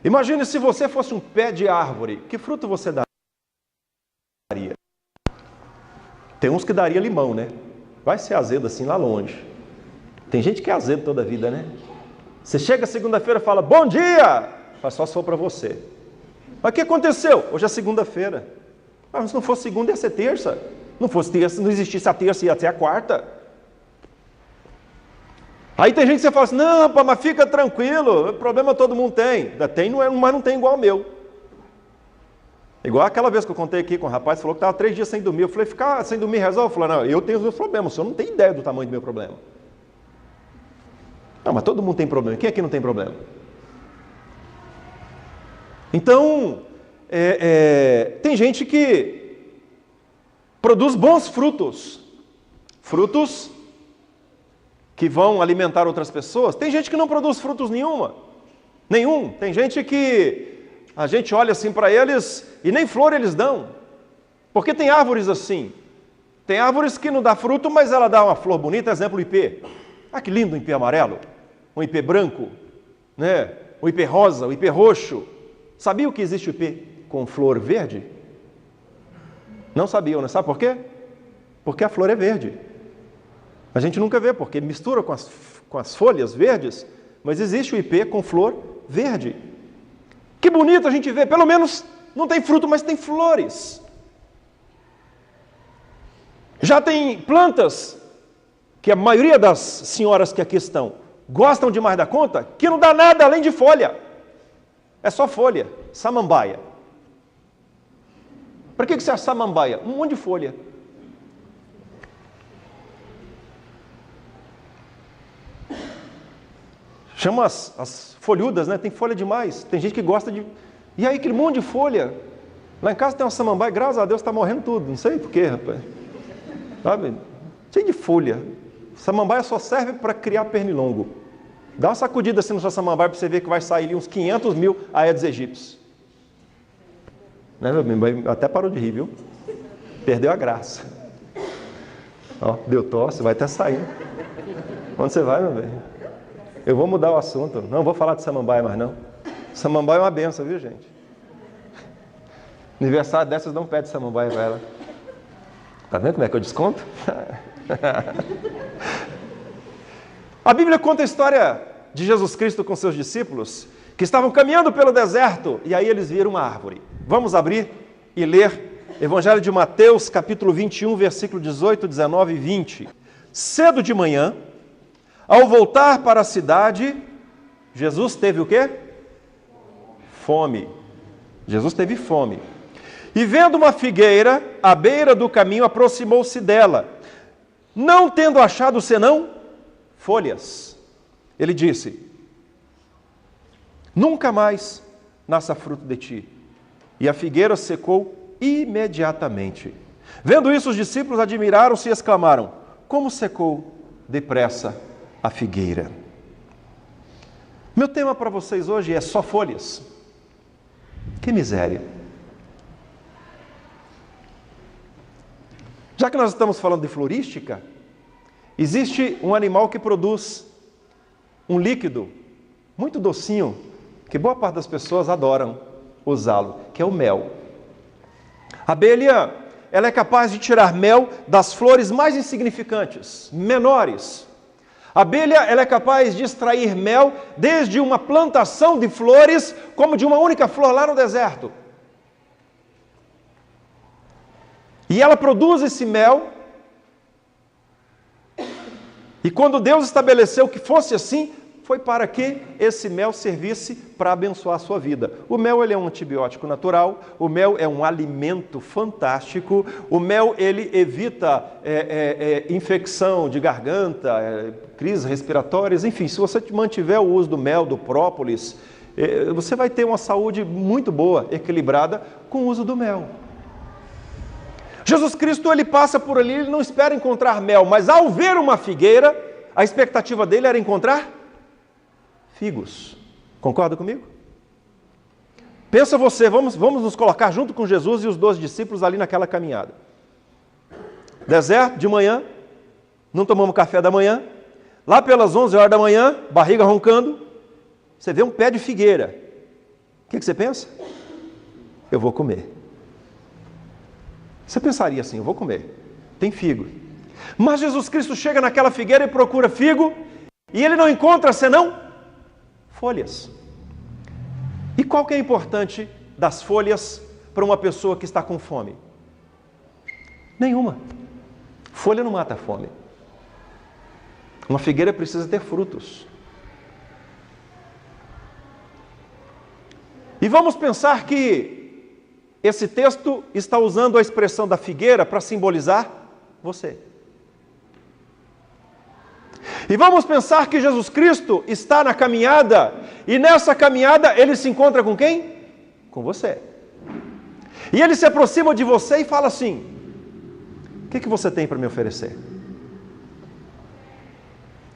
Imagine se você fosse um pé de árvore, que fruto você daria? Tem uns que daria limão, né? Vai ser azedo assim lá longe. Tem gente que é azedo toda a vida, né? Você chega segunda-feira e fala, bom dia! Mas só sou para você. Mas o que aconteceu? Hoje é segunda-feira. Mas se não fosse segunda, ia ser terça. Não fosse terça, não existisse a terça, ia ser a quarta. Aí tem gente que você fala assim, não, pá, mas fica tranquilo, problema todo mundo tem. Tem, mas não tem igual ao meu. Igual aquela vez que eu contei aqui com o rapaz, falou que estava 3 dias sem dormir. Eu falei, ficar sem dormir resolve? Eu falei, não, eu tenho os meus problemas, o senhor não tem ideia do tamanho do meu problema. Não, mas todo mundo tem problema. Quem aqui não tem problema? Então, tem gente que produz bons frutos. Frutos que vão alimentar outras pessoas. Tem gente que não produz frutos nenhum. Tem gente que a gente olha assim para eles e nem flor eles dão. Porque tem árvores assim. Tem árvores que não dá fruto, mas ela dá uma flor bonita, exemplo o ipê. Ah, que lindo um ipê amarelo. Um ipê branco, né? Um ipê rosa, um ipê roxo. Sabia que existe o ipê com flor verde? Não sabiam, né? Sabe por quê? Porque a flor é verde. A gente nunca vê, porque mistura com as folhas verdes, mas existe o ipê com flor verde. Que bonito a gente vê, pelo menos não tem fruto, mas tem flores. Já tem plantas, que a maioria das senhoras que aqui estão gostam demais da conta, que não dá nada além de folha. É só folha, samambaia. Para que você acha samambaia? Um monte de folha. Chama as folhudas, né? Tem folha demais. Tem gente que gosta de... E aí, aquele monte de folha. Lá em casa tem uma samambaia, graças a Deus está morrendo tudo. Não sei porquê, rapaz. Sabe? Cheio de folha. Samambaia só serve para criar pernilongo. Dá uma sacudida assim na sua samambaia para você ver que vai sair ali uns 500 mil aedes aegyptis. Né, meu bem? Até parou de rir, viu? Perdeu a graça. Ó, deu tosse, vai até sair. Onde você vai, meu bem? Eu vou mudar o assunto. Não vou falar de samambaia mais não. Samambaia é uma benção, viu, gente? Aniversário dessas não pede samambaia para ela. Tá vendo como é que eu desconto? A Bíblia conta a história de Jesus Cristo com seus discípulos, que estavam caminhando pelo deserto, e aí eles viram uma árvore. Vamos abrir e ler Evangelho de Mateus, capítulo 21, versículo 18, 19 e 20. Cedo de manhã, ao voltar para a cidade, Jesus teve o quê? Fome. Jesus teve fome. E vendo uma figueira à beira do caminho, aproximou-se dela. Não tendo achado senão folhas. Ele disse, nunca mais nasça fruto de ti. E a figueira secou imediatamente. Vendo isso, os discípulos admiraram-se e exclamaram, como secou depressa a figueira. Meu tema para vocês hoje é só folhas. Que miséria. Já que nós estamos falando de florística, existe um animal que produz um líquido muito docinho, que boa parte das pessoas adoram usá-lo, que é o mel. A abelha, ela é capaz de tirar mel das flores mais insignificantes, menores. A abelha, ela é capaz de extrair mel desde uma plantação de flores, como de uma única flor lá no deserto. E ela produz esse mel. E quando Deus estabeleceu que fosse assim, foi para que esse mel servisse para abençoar a sua vida. O mel, ele é um antibiótico natural, o mel é um alimento fantástico, o mel, ele evita infecção de garganta, crises respiratórias, enfim, se você mantiver o uso do mel, do própolis, você vai ter uma saúde muito boa, equilibrada, com o uso do mel. Jesus Cristo, ele passa por ali, ele não espera encontrar mel, mas ao ver uma figueira, a expectativa dele era encontrar figos. Concorda comigo? Pensa você, vamos nos colocar junto com Jesus e os 12 discípulos ali naquela caminhada. Deserto, de manhã, não tomamos café da manhã, lá pelas 11 horas da manhã, barriga roncando, você vê um pé de figueira. que você pensa? Eu vou comer. Você pensaria assim, eu vou comer. Tem figo. Mas Jesus Cristo chega naquela figueira e procura figo, e ele não encontra senão folhas. E qual que é importante das folhas para uma pessoa que está com fome? Nenhuma. Folha não mata a fome. Uma figueira precisa ter frutos. E vamos pensar que esse texto está usando a expressão da figueira para simbolizar você. E vamos pensar que Jesus Cristo está na caminhada, e nessa caminhada ele se encontra com quem? Com você. E ele se aproxima de você e fala assim: o que você tem para me oferecer?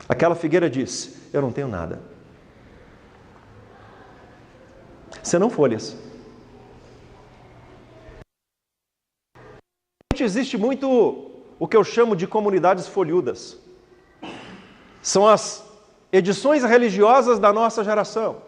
Aquela figueira diz: eu não tenho nada. Senão folhas. Existe muito o que eu chamo de comunidades folhudas. São as edições religiosas da nossa geração.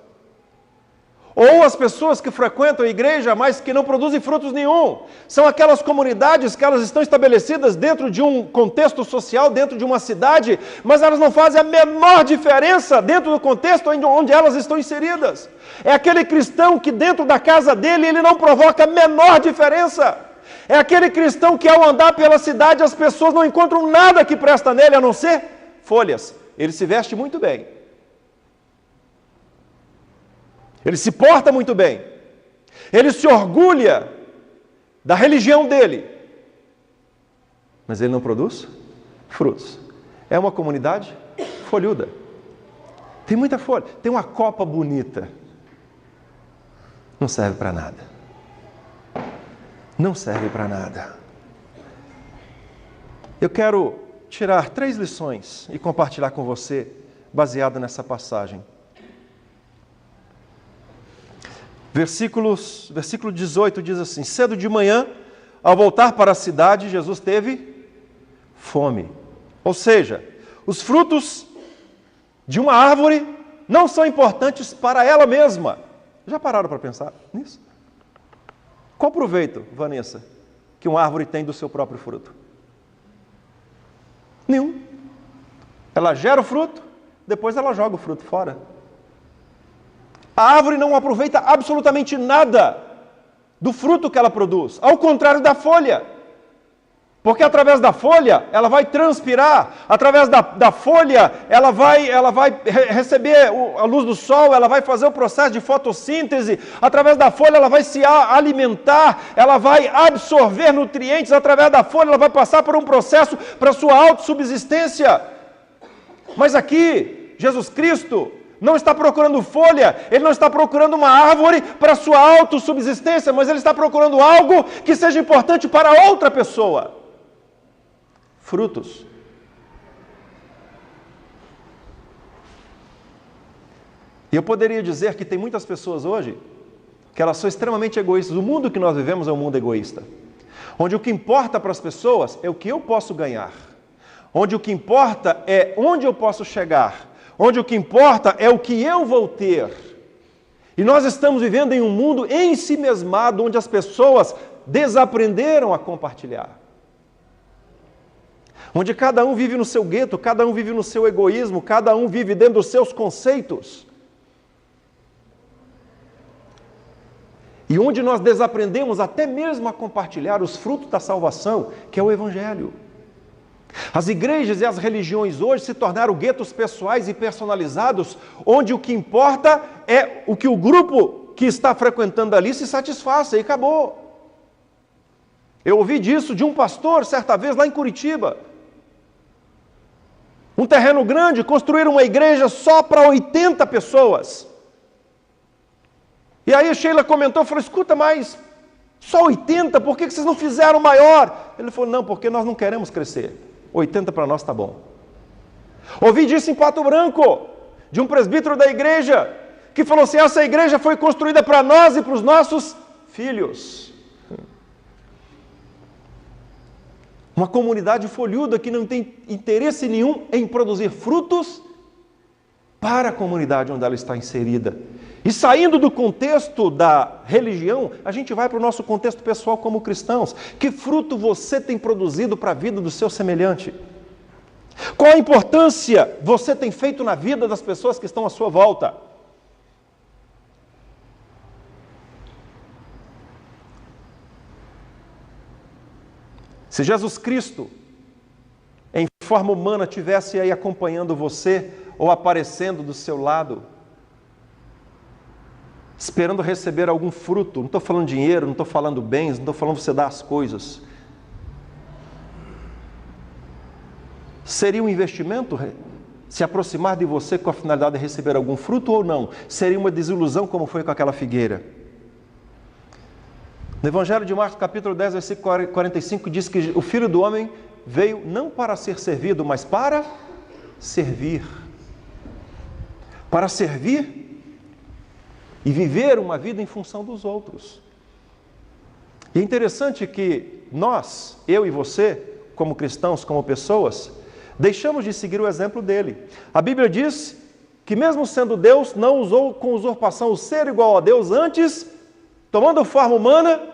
Ou as pessoas que frequentam a igreja, mas que não produzem frutos nenhum. São aquelas comunidades que elas estão estabelecidas dentro de um contexto social, dentro de uma cidade, mas elas não fazem a menor diferença dentro do contexto onde elas estão inseridas. É aquele cristão que dentro da casa dele, ele não provoca a menor diferença. É aquele cristão que ao andar pela cidade, as pessoas não encontram nada que presta nele, a não ser folhas. Ele se veste muito bem. Ele se porta muito bem. Ele se orgulha da religião dele. Mas ele não produz frutos. É uma comunidade folhuda. Tem muita folha. Tem uma copa bonita. Não serve para nada. Não serve para nada. Eu quero tirar 3 lições e compartilhar com você, baseado nessa passagem. Versículo 18 diz assim: cedo de manhã, ao voltar para a cidade, Jesus teve fome. Ou seja, os frutos de uma árvore não são importantes para ela mesma. Já pararam para pensar nisso? Qual proveito, Vanessa, que uma árvore tem do seu próprio fruto? Nenhum. Ela gera o fruto, depois ela joga o fruto fora. A árvore não aproveita absolutamente nada do fruto que ela produz, ao contrário da folha. Porque através da folha, ela vai transpirar, através da folha, ela vai receber a luz do sol, ela vai fazer o processo de fotossíntese, através da folha ela vai se alimentar, ela vai absorver nutrientes, através da folha ela vai passar por um processo para sua autossubsistência. Mas aqui, Jesus Cristo não está procurando folha, ele não está procurando uma árvore para sua autossubsistência, mas ele está procurando algo que seja importante para outra pessoa. Frutos. E eu poderia dizer que tem muitas pessoas hoje que elas são extremamente egoístas. O mundo que nós vivemos é um mundo egoísta, onde o que importa para as pessoas é o que eu posso ganhar, onde o que importa é onde eu posso chegar, onde o que importa é o que eu vou ter. E nós estamos vivendo em um mundo ensimesmado, onde as pessoas desaprenderam a compartilhar. Onde cada um vive no seu gueto, cada um vive no seu egoísmo, cada um vive dentro dos seus conceitos. E onde nós desaprendemos até mesmo a compartilhar os frutos da salvação, que é o Evangelho. As igrejas e as religiões hoje se tornaram guetos pessoais e personalizados, onde o que importa é o que o grupo que está frequentando ali se satisfaça e acabou. Eu ouvi disso de um pastor certa vez lá em Curitiba. Um terreno grande, construíram uma igreja só para 80 pessoas. E aí a Sheila comentou, falou, escuta, mas só 80, por que vocês não fizeram maior? Ele falou, não, porque nós não queremos crescer. 80 para nós está bom. Ouvi disso em Pato Branco, de um presbítero da igreja, que falou assim, essa igreja foi construída para nós e para os nossos filhos. Uma comunidade folhuda que não tem interesse nenhum em produzir frutos para a comunidade onde ela está inserida. E saindo do contexto da religião, a gente vai para o nosso contexto pessoal como cristãos. Que fruto você tem produzido para a vida do seu semelhante? Qual a importância você tem feito na vida das pessoas que estão à sua volta? Se Jesus Cristo, em forma humana, estivesse aí acompanhando você ou aparecendo do seu lado, esperando receber algum fruto, não estou falando dinheiro, não estou falando bens, não estou falando você dar as coisas, seria um investimento se aproximar de você com a finalidade de receber algum fruto ou não? Seria uma desilusão como foi com aquela figueira? No Evangelho de Marcos, capítulo 10, versículo 45, diz que o Filho do Homem veio não para ser servido, mas para servir. Para servir e viver uma vida em função dos outros. E é interessante que nós, eu e você, como cristãos, como pessoas, deixamos de seguir o exemplo dele. A Bíblia diz que mesmo sendo Deus, não usou com usurpação o ser igual a Deus, antes, tomando forma humana,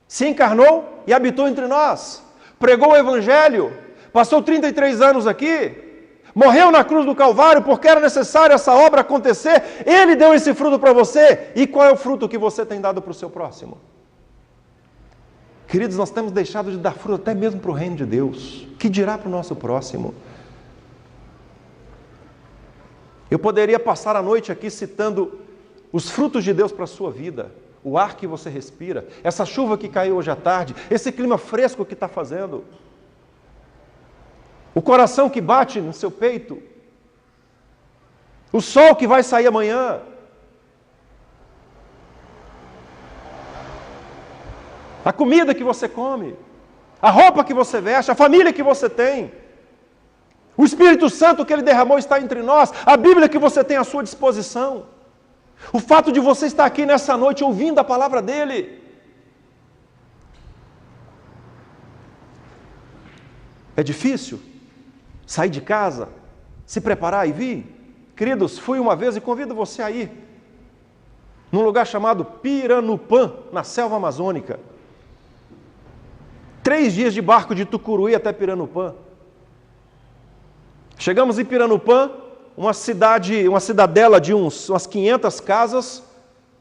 se encarnou e habitou entre nós. Pregou o Evangelho, passou 33 anos aqui, morreu na cruz do Calvário porque era necessário essa obra acontecer. Ele deu esse fruto para você. E qual é o fruto que você tem dado para o seu próximo? Queridos, nós temos deixado de dar fruto até mesmo para o reino de Deus. Que dirá para o nosso próximo? Eu poderia passar a noite aqui citando os frutos de Deus para a sua vida. O ar que você respira, essa chuva que caiu hoje à tarde, esse clima fresco que está fazendo, o coração que bate no seu peito, o sol que vai sair amanhã, a comida que você come, a roupa que você veste, a família que você tem, o Espírito Santo que Ele derramou está entre nós, a Bíblia que você tem à sua disposição. O fato de você estar aqui nessa noite ouvindo a palavra dEle. É difícil sair de casa, se preparar e vir? Queridos, fui uma vez e convido você a ir num lugar chamado Piranupã, na selva amazônica. 3 dias de barco de Tucuruí até Piranupã. Chegamos em Piranupã, uma cidadela de umas 500 casas,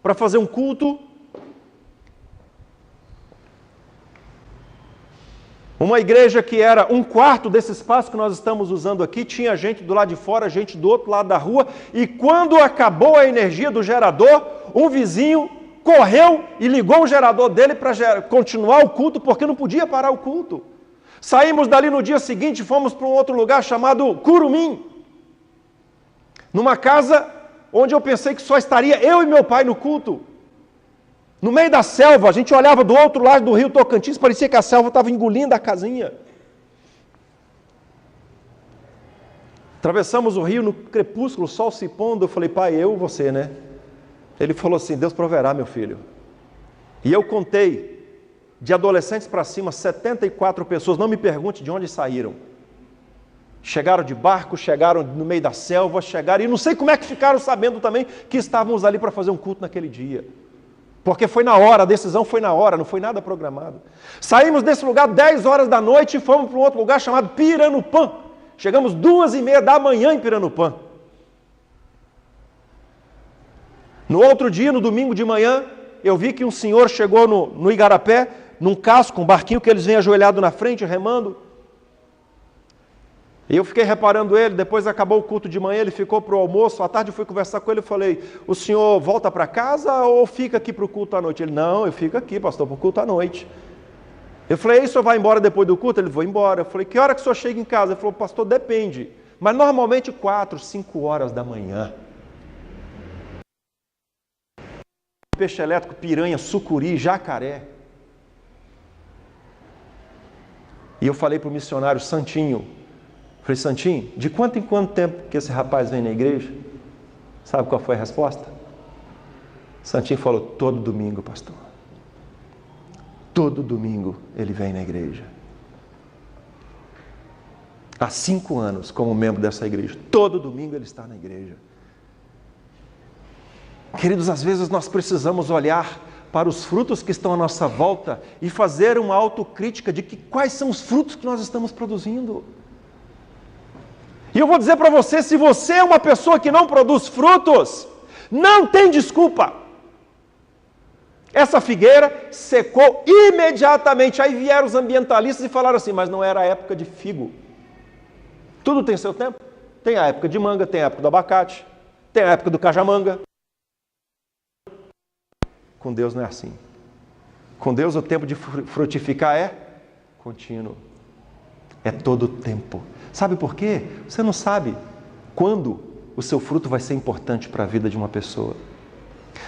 para fazer um culto. Uma igreja que era 1/4 desse espaço que nós estamos usando aqui, tinha gente do lado de fora, gente do outro lado da rua, e quando acabou a energia do gerador, um vizinho correu e ligou o gerador dele para continuar o culto, porque não podia parar o culto. Saímos dali no dia seguinte, fomos para um outro lugar chamado Curumim, numa casa onde eu pensei que só estaria eu e meu pai no culto. No meio da selva, a gente olhava do outro lado do rio Tocantins, parecia que a selva estava engolindo a casinha. Atravessamos o rio no crepúsculo, o sol se pondo. Eu falei, pai, eu e você, né? Ele falou assim, Deus proverá, meu filho. E eu contei, de adolescentes para cima, 74 pessoas, não me pergunte de onde saíram. Chegaram de barco, chegaram no meio da selva, chegaram, e não sei como é que ficaram sabendo também que estávamos ali para fazer um culto naquele dia. Porque foi na hora, a decisão foi na hora, não foi nada programado. Saímos desse lugar 10 horas da noite e fomos para um outro lugar chamado Piranupã. Chegamos 2h30 da manhã em Piranupã. No outro dia, no domingo de manhã, eu vi que um senhor chegou no Igarapé, num casco, um barquinho que eles vêm ajoelhado na frente, remando. E eu fiquei reparando ele, depois acabou o culto de manhã, ele ficou para o almoço, à tarde eu fui conversar com ele e falei, o senhor volta para casa ou fica aqui para o culto à noite? Ele, não, eu fico aqui, pastor, para o culto à noite. Eu falei, e o senhor vai embora depois do culto? Ele, vou embora. Eu falei, que hora que o senhor chega em casa? Ele falou, pastor, depende, mas normalmente 4, 5 horas da manhã. Peixe elétrico, piranha, sucuri, jacaré. E eu falei para o missionário Santinho, falei, Santinho, de quanto em quanto tempo que esse rapaz vem na igreja? Sabe qual foi a resposta? Santinho falou, todo domingo, pastor. Todo domingo ele vem na igreja. Há 5 anos como membro dessa igreja. Todo domingo ele está na igreja. Queridos, às vezes nós precisamos olhar para os frutos que estão à nossa volta e fazer uma autocrítica de quais são os frutos que nós estamos produzindo. E eu vou dizer para você, se você é uma pessoa que não produz frutos, não tem desculpa. Essa figueira secou imediatamente. Aí vieram os ambientalistas e falaram assim, mas não era a época de figo. Tudo tem seu tempo. Tem a época de manga, tem a época do abacate, tem a época do cajamanga. Com Deus não é assim. Com Deus o tempo de frutificar é contínuo. É todo o tempo. Sabe por quê? Você não sabe quando o seu fruto vai ser importante para a vida de uma pessoa.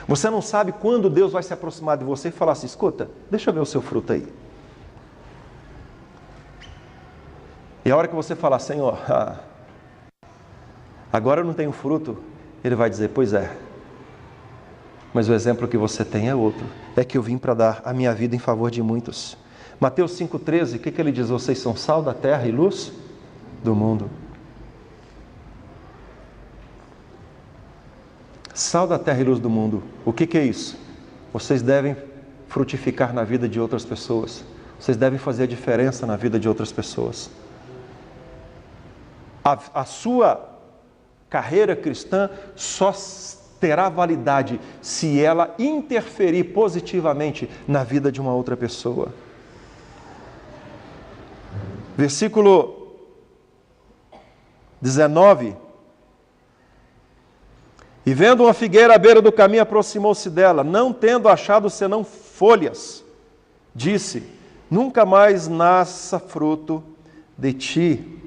Você não sabe quando Deus vai se aproximar de você e falar assim, escuta, deixa eu ver o seu fruto aí. E a hora que você falar, Senhor, agora eu não tenho fruto, Ele vai dizer, pois é. Mas o exemplo que você tem é outro. É que eu vim para dar a minha vida em favor de muitos. Mateus 5,13, o que ele diz? Vocês são sal da terra e luz do mundo. Sal da terra e luz do mundo. O que é isso? Vocês devem frutificar na vida de outras pessoas. Vocês devem fazer a diferença na vida de outras pessoas. A sua carreira cristã só terá validade se ela interferir positivamente na vida de uma outra pessoa. Versículo 19. E vendo uma figueira à beira do caminho, aproximou-se dela, não tendo achado senão folhas, disse, nunca mais nasça fruto de ti.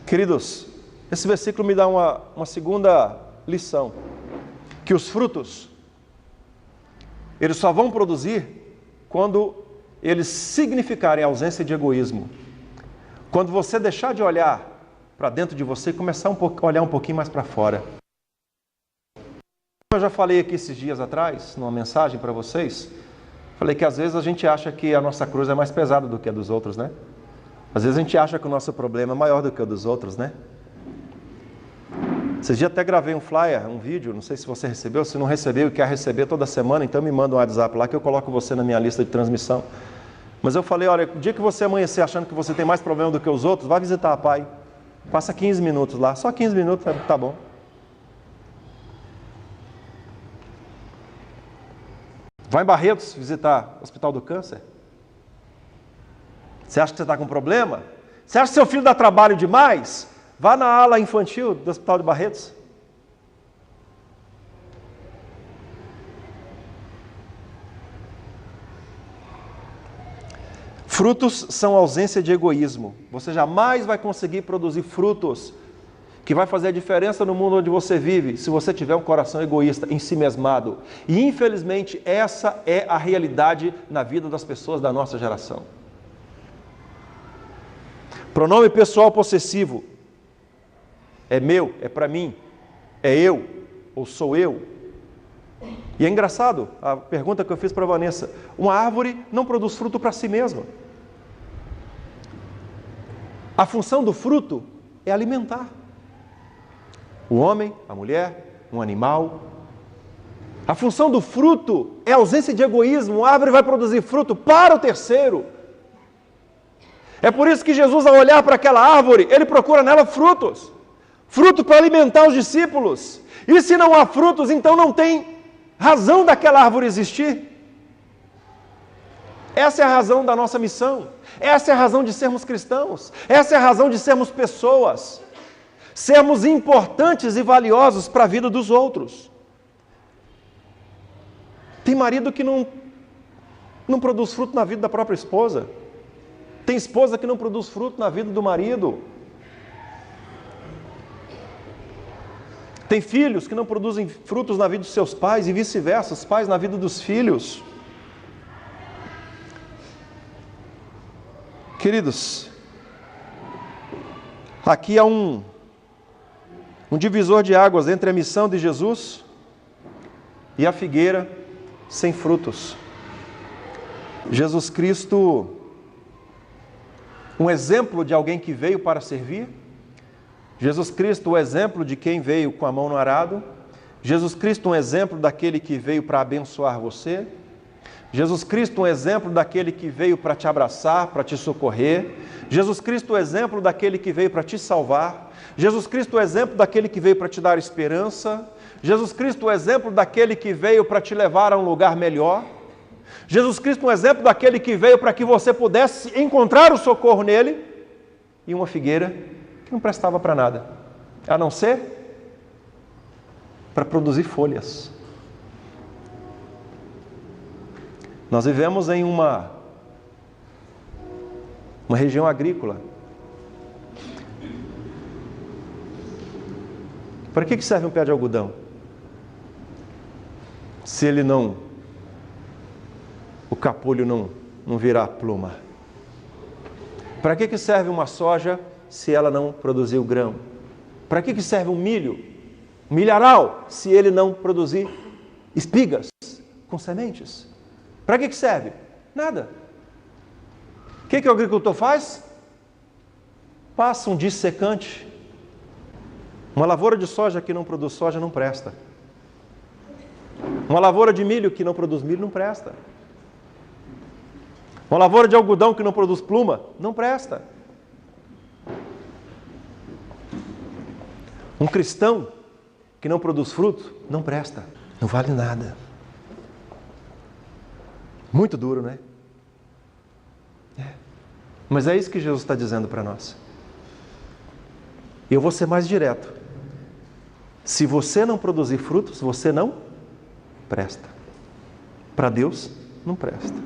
Queridos, esse versículo me dá uma segunda lição, que os frutos, eles só vão produzir quando eles significarem ausência de egoísmo. Quando você deixar de olhar para dentro de você e começar a olhar um pouquinho mais para fora. Eu já falei aqui esses dias atrás, numa mensagem para vocês, falei que às vezes a gente acha que a nossa cruz é mais pesada do que a dos outros, né? Às vezes a gente acha que o nosso problema é maior do que o dos outros, né? Esses dias até gravei um flyer, um vídeo, não sei se você recebeu, se não recebeu e quer receber toda semana, então me manda um WhatsApp lá que eu coloco você na minha lista de transmissão. Mas eu falei, olha, o dia que você amanhecer achando que você tem mais problema do que os outros, vai visitar a Pai. Passa 15 minutos lá, só 15 minutos, tá bom. Vai em Barretos visitar o Hospital do Câncer. Você acha que você está com problema? Você acha que seu filho dá trabalho demais? Vá na ala infantil do Hospital de Barretos. Frutos são ausência de egoísmo. Você jamais vai conseguir produzir frutos que vai fazer a diferença no mundo onde você vive se você tiver um coração egoísta, ensimesmado. E infelizmente essa é a realidade na vida das pessoas da nossa geração. Pronome pessoal possessivo. É meu, é para mim, é eu ou sou eu. E é engraçado a pergunta que eu fiz para a Vanessa. Uma árvore não produz fruto para si mesma. A função do fruto é alimentar. O homem, a mulher, um animal. A função do fruto é a ausência de egoísmo. A árvore vai produzir fruto para o terceiro. É por isso que Jesus, ao olhar para aquela árvore, ele procura nela frutos. Fruto para alimentar os discípulos. E se não há frutos, então não tem razão daquela árvore existir. Essa é a razão da nossa missão. Essa é a razão de sermos cristãos. Essa é a razão de sermos pessoas. Sermos importantes e valiosos para a vida dos outros. Tem marido que não produz fruto na vida da própria esposa. Tem esposa que não produz fruto na vida do marido. Tem filhos que não produzem frutos na vida dos seus pais e vice-versa, os pais na vida dos filhos. Queridos, aqui há um divisor de águas entre a missão de Jesus e a figueira sem frutos. Jesus Cristo, um exemplo de alguém que veio para servir, Jesus Cristo, o exemplo de quem veio com a mão no arado. Jesus Cristo, um exemplo daquele que veio para abençoar você. Jesus Cristo, um exemplo daquele que veio para te abraçar, para te socorrer. Jesus Cristo, o exemplo daquele que veio para te salvar. Jesus Cristo, o exemplo daquele que veio para te dar esperança. Jesus Cristo, o exemplo daquele que veio para te levar a um lugar melhor. Jesus Cristo, um exemplo daquele que veio para que você pudesse encontrar o socorro nele. E uma figueira que não prestava para nada, a não ser para produzir folhas. Nós vivemos em uma região agrícola. Para que serve um pé de algodão? Se ele não, o capulho não virar pluma. Para que serve uma soja se ela não produzir o grão? Para que serve um milho? Milharal, se ele não produzir espigas com sementes. Para que serve? Nada. O que o agricultor faz? Passa um dissecante. Uma lavoura de soja que não produz soja não presta. Uma lavoura de milho que não produz milho não presta. Uma lavoura de algodão que não produz pluma não presta. Um cristão que não produz fruto, não presta, não vale nada. Muito duro, né? Mas é isso que Jesus está dizendo para nós. E eu vou ser mais direto. Se você não produzir frutos, você não presta. Para Deus, não presta.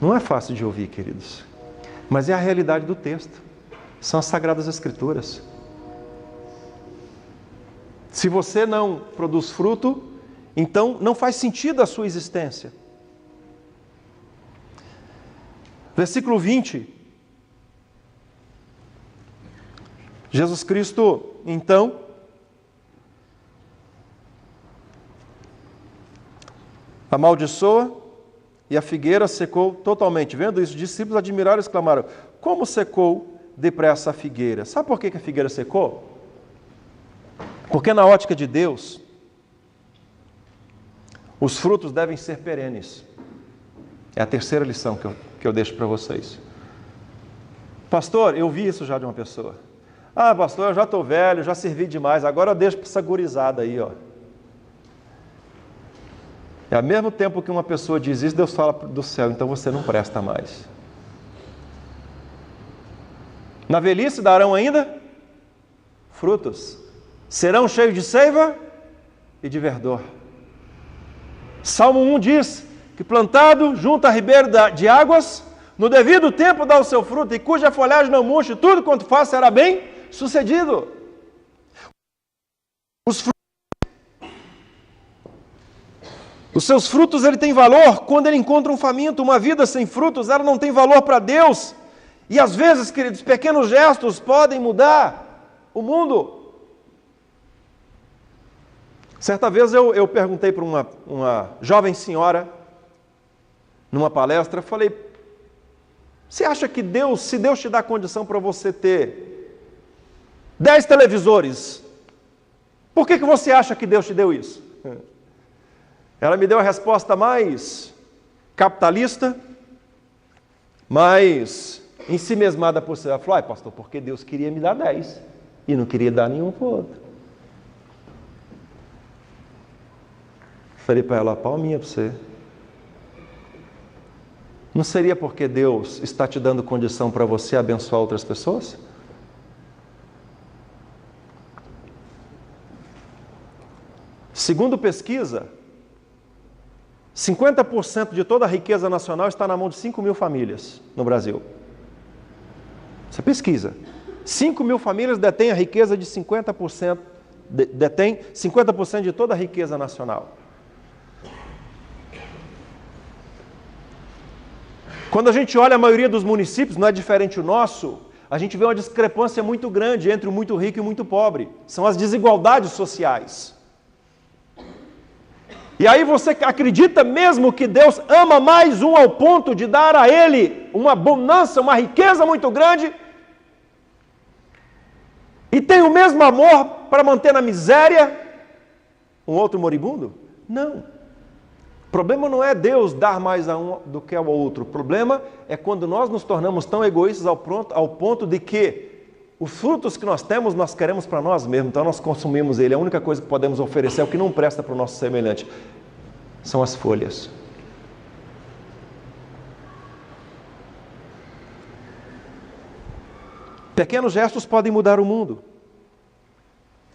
Não é fácil de ouvir, queridos. Mas é a realidade do texto. São as Sagradas Escrituras. Se você não produz fruto, então não faz sentido a sua existência. Versículo 20. Jesus Cristo, então, amaldiçoa e a figueira secou totalmente. Vendo isso, os discípulos admiraram e exclamaram: como secou depressa a figueira? Sabe por que a figueira secou? Porque na ótica de Deus, os frutos devem ser perenes. É a terceira lição que eu deixo para vocês. Pastor, eu vi isso já de uma pessoa. Ah, pastor, eu já estou velho, já servi demais, agora eu deixo para essa gurizada aí, ó. E ao mesmo tempo que uma pessoa diz isso, Deus fala do céu: então você não presta mais. Na velhice darão ainda frutos. Serão cheios de seiva e de verdor. Salmo 1 diz que plantado junto a ribeiro de águas, no devido tempo dá o seu fruto, e cuja folhagem não murche, tudo quanto faz será bem sucedido. Os seus frutos, ele tem valor quando ele encontra um faminto. Uma vida sem frutos, ela não tem valor para Deus. E às vezes, queridos, pequenos gestos podem mudar o mundo. Certa vez eu perguntei para uma jovem senhora, numa palestra, falei: você acha que se Deus te dá condição para você ter 10 televisores, por que você acha que Deus te deu isso? Ela me deu a resposta mais capitalista, mais ensimesmada possível. Ela falou: ai, pastor, porque Deus queria me dar 10 e não queria dar nenhum para o outro. Falei para ela: palminha para você. Não seria porque Deus está te dando condição para você abençoar outras pessoas? Segundo pesquisa, 50% de toda a riqueza nacional está na mão de 5 mil famílias no Brasil. Você pesquisa. 5 mil famílias detêm a riqueza de 50%, detêm 50% de toda a riqueza nacional. Quando a gente olha a maioria dos municípios, não é diferente o nosso, a gente vê uma discrepância muito grande entre o muito rico e o muito pobre. São as desigualdades sociais. E aí você acredita mesmo que Deus ama mais um ao ponto de dar a ele uma bonança, uma riqueza muito grande, E tem o mesmo amor para manter na miséria um outro moribundo? Não. O problema não é Deus dar mais a um do que ao outro. O problema é quando nós nos tornamos tão egoístas ao ponto de que os frutos que nós temos, nós queremos para nós mesmos. Então nós consumimos ele. A única coisa que podemos oferecer é o que não presta para o nosso semelhante. São as folhas. Pequenos gestos podem mudar o mundo.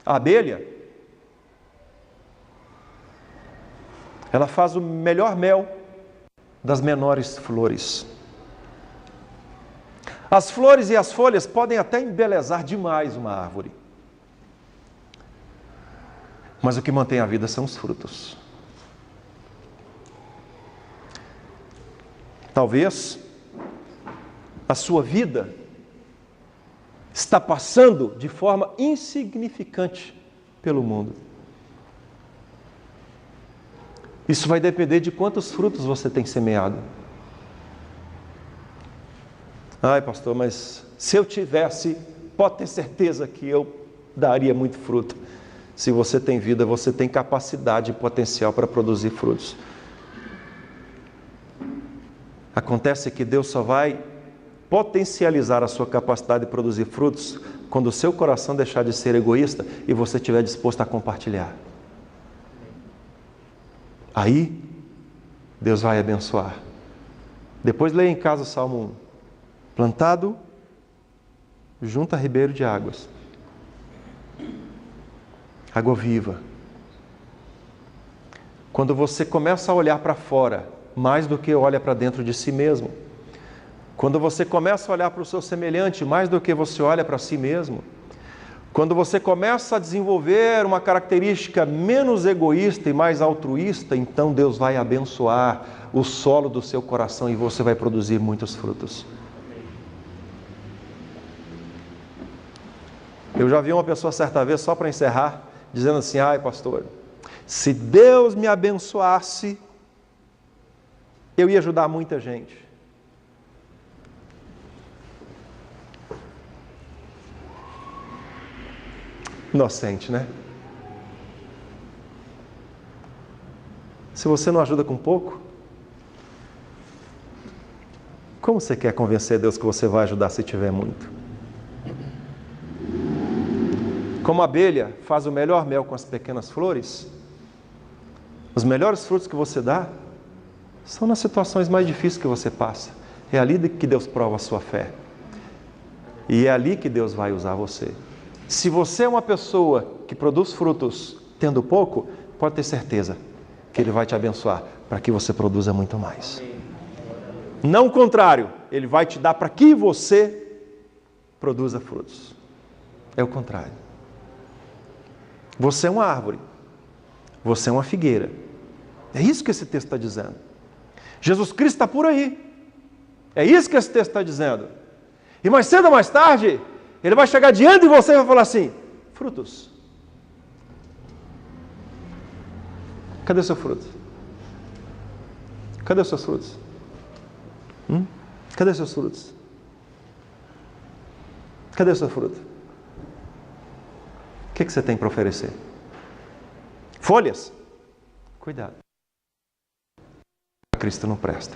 A abelha, ela faz o melhor mel das menores flores. As flores e as folhas podem até embelezar demais uma árvore. Mas o que mantém a vida são os frutos. Talvez a sua vida está passando de forma insignificante pelo mundo. Isso vai depender de quantos frutos você tem semeado. Ai, pastor, mas se eu tivesse, pode ter certeza que eu daria muito fruto. Se você tem vida, você tem capacidade e potencial para produzir frutos. Acontece que Deus só vai potencializar a sua capacidade de produzir frutos quando o seu coração deixar de ser egoísta e você estiver disposto a compartilhar. Aí, Deus vai abençoar. Depois leia em casa o Salmo 1. Plantado junto a ribeiro de águas. Água viva. Quando você começa a olhar para fora, mais do que olha para dentro de si mesmo. Quando você começa a olhar para o seu semelhante, mais do que você olha para si mesmo. Quando você começa a desenvolver uma característica menos egoísta e mais altruísta, então Deus vai abençoar o solo do seu coração e você vai produzir muitos frutos. Eu já vi uma pessoa certa vez, só para encerrar, dizendo assim: ai, pastor, se Deus me abençoasse, eu ia ajudar muita gente. Inocente, né? Se você não ajuda com pouco, como você quer convencer Deus que você vai ajudar se tiver muito? Como a abelha faz o melhor mel com as pequenas flores, os melhores frutos que você dá são nas situações mais difíceis que você passa. É ali que Deus prova a sua fé. E é ali que Deus vai usar você. Se você é uma pessoa que produz frutos tendo pouco, pode ter certeza que Ele vai te abençoar para que você produza muito mais. Não o contrário, Ele vai te dar para que você produza frutos. É o contrário. Você é uma árvore. Você é uma figueira. É isso que esse texto está dizendo. Jesus Cristo está por aí. É isso que esse texto está dizendo. E mais cedo ou mais tarde, Ele vai chegar diante de você e vai falar assim: frutos. Cadê o seu fruto? Cadê os seus frutos? Cadê os seus frutos? Cadê o seu fruto? O que você tem para oferecer? Folhas? Cuidado. Para Cristo não presta.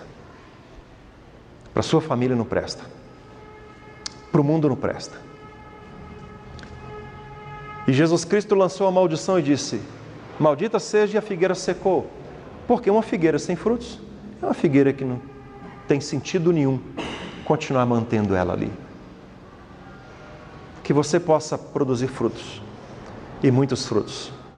Para sua família não presta. Para o mundo não presta. E Jesus Cristo lançou a maldição e disse: maldita seja, e a figueira secou. Porque uma figueira sem frutos é uma figueira que não tem sentido nenhum continuar mantendo ela ali. Que você possa produzir frutos. E muitos frutos.